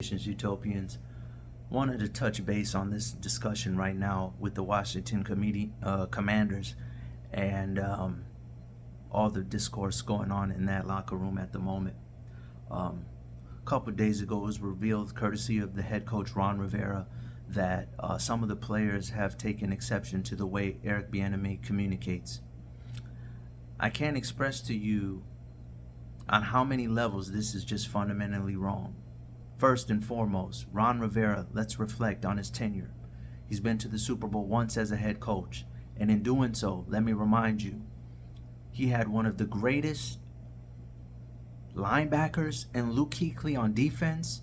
Utopians. Wanted to touch base on this discussion right now with the Washington Commanders and all the discourse going on in that locker room at the moment. A couple of days ago, it was revealed, courtesy of the head coach Ron Rivera, that some of the players have taken exception to the way Eric Bieniemy communicates. I can't express to you on how many levels this is just fundamentally wrong. First and foremost, Ron Rivera, let's reflect on his tenure. He's been to the Super Bowl once as a head coach, and in doing so, let me remind you, he had one of the greatest linebackers in Luke Kuechly on defense,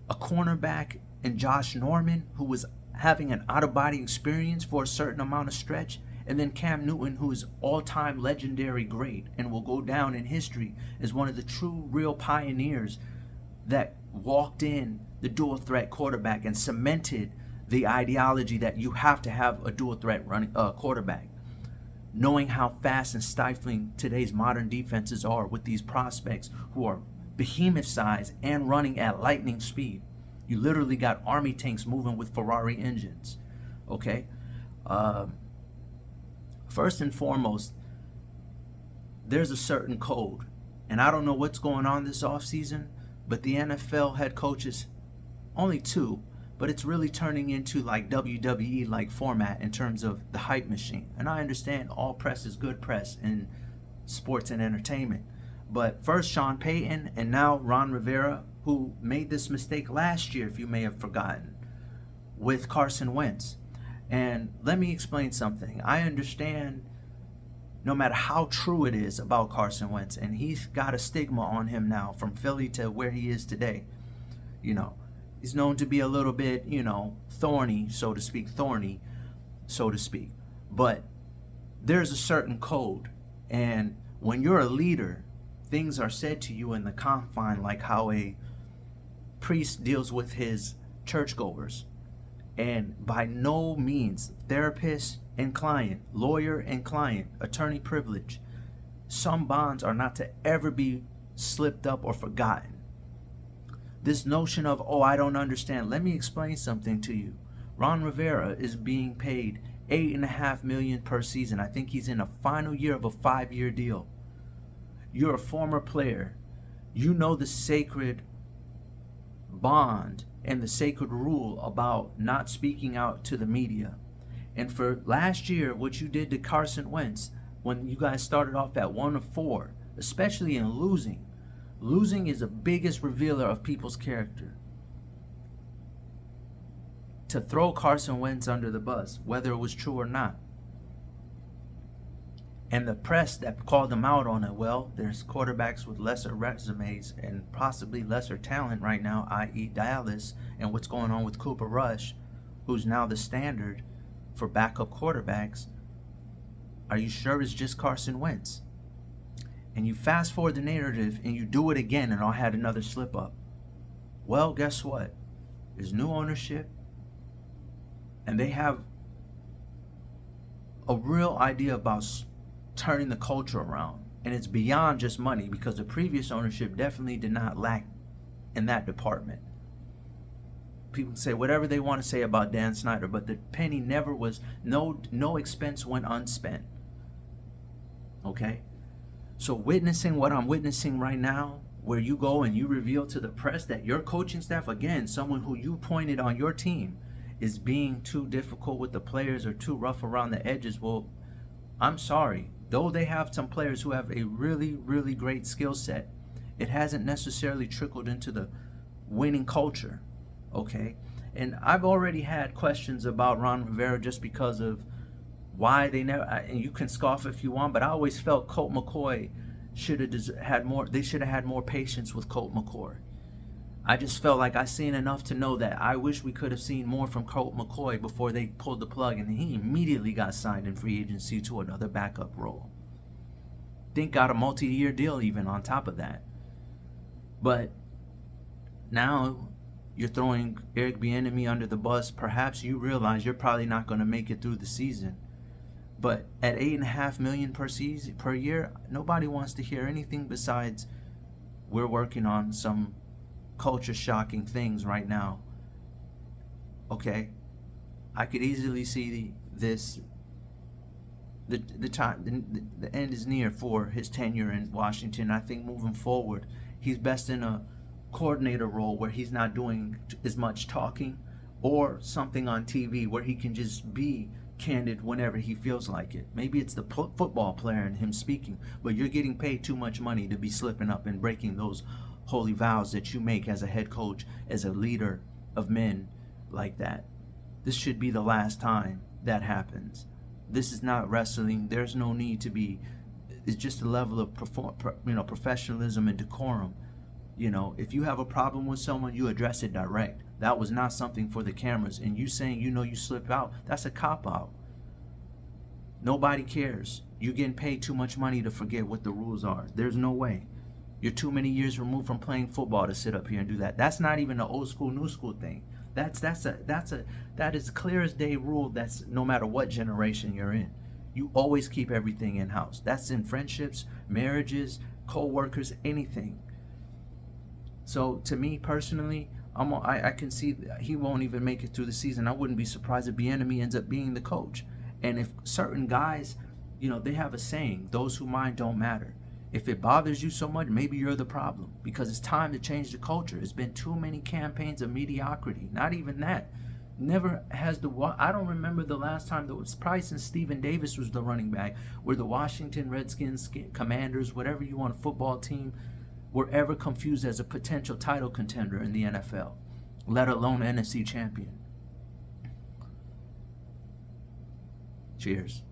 a cornerback in Josh Norman, who was having an out-of-body experience for a certain amount of stretch, and then Cam Newton, who is all-time legendary great and will go down in history as one of the true, real pioneers that walked in the dual threat quarterback and cemented the ideology that you have to have a dual threat running quarterback. Knowing how fast and stifling today's modern defenses are with these prospects who are behemoth size and running at lightning speed. You literally got army tanks moving with Ferrari engines. Okay? First and foremost, there's a certain code. And I don't know what's going on this offseason, but the NFL head coaches, only two, but it's really turning into like WWE-like format in terms of the hype machine. And I understand all press is good press in sports and entertainment. But first Sean Payton and now Ron Rivera, who made this mistake last year, if you may have forgotten, with Carson Wentz. And let me explain something. I understand no matter how true it is about Carson Wentz, and he's got a stigma on him now from Philly to where he is today. You know, he's known to be a little bit, thorny, so to speak. But there's a certain code, and when you're a leader, things are said to you in the confine, like how a priest deals with his churchgoers. And by no means, therapist and client, lawyer and client, attorney privilege, some bonds are not to ever be slipped up or forgotten. This notion of, I don't understand. Let me explain something to you. Ron Rivera is being paid $8.5 million per season. I think he's in the final year of a 5-year deal. You're a former player. You know the sacred bond and the sacred rule about not speaking out to the media. And for last year, what you did to Carson Wentz, when you guys started off at 1-4, especially in losing is the biggest revealer of people's character. To throw Carson Wentz under the bus, whether it was true or not. And the press that called them out on it, well, there's quarterbacks with lesser resumes and possibly lesser talent right now, i.e. Dallas, and what's going on with Cooper Rush, who's now the standard for backup quarterbacks. Are you sure it's just Carson Wentz? And you fast forward the narrative and you do it again, and I had another slip up. Well, guess what? There's new ownership, and they have a real idea about turning the culture around. And it's beyond just money, because the previous ownership definitely did not lack in that department. People say whatever they want to say about Dan Snyder, but the penny never was, no expense went unspent. Okay? So witnessing what I'm witnessing right now, where you go and you reveal to the press that your coaching staff, again, someone who you pointed on your team, is being too difficult with the players or too rough around the edges, well, I'm sorry. Though they have some players who have a really, really great skill set, it hasn't necessarily trickled into the winning culture. Okay? And I've already had questions about Ron Rivera just because of why they never, and you can scoff if you want, but I always felt Colt McCoy should have had more, they should have had more patience with Colt McCoy. I just felt like I seen enough to know that I wish we could have seen more from Colt McCoy before they pulled the plug, and he immediately got signed in free agency to another backup role. Think got a multi-year deal even on top of that. But now you're throwing Eric Bieniemy under the bus. Perhaps you realize you're probably not going to make it through the season. But at $8.5 million per year, nobody wants to hear anything besides we're working on some culture shocking things right now. Okay, I could easily see the time, the end is near for his tenure in Washington. I think moving forward, he's best in a coordinator role where he's not doing as much talking, or something on TV where he can just be candid whenever he feels like it. Maybe it's the football player and him speaking, but you're getting paid too much money to be slipping up and breaking those holy vows that you make as a head coach, as a leader of men like that. This should be the last time that happens. This is not wrestling. There's no need to be. It's just a level of professionalism and decorum. If you have a problem with someone, you address it direct. That was not something for the cameras. And you saying you slip out, that's a cop out. Nobody cares. You're getting paid too much money to forget what the rules are. There's no way. You're too many years removed from playing football to sit up here and do that. That's not even an old school, new school thing. That is clear as day rule. That's no matter what generation you're in. You always keep everything in house. That's in friendships, marriages, co-workers, anything. So to me personally, I can see he won't even make it through the season. I wouldn't be surprised if Bieniemy ends up being the coach. And if certain guys, they have a saying, those who mind don't matter. If it bothers you so much, maybe you're the problem, because it's time to change the culture. It's been too many campaigns of mediocrity. Not even that. Never has I don't remember the last time, that was probably since Stephen Davis was the running back, where the Washington Redskins, Commanders, whatever you want, football team, were ever confused as a potential title contender in the NFL, let alone NFC champion. Cheers.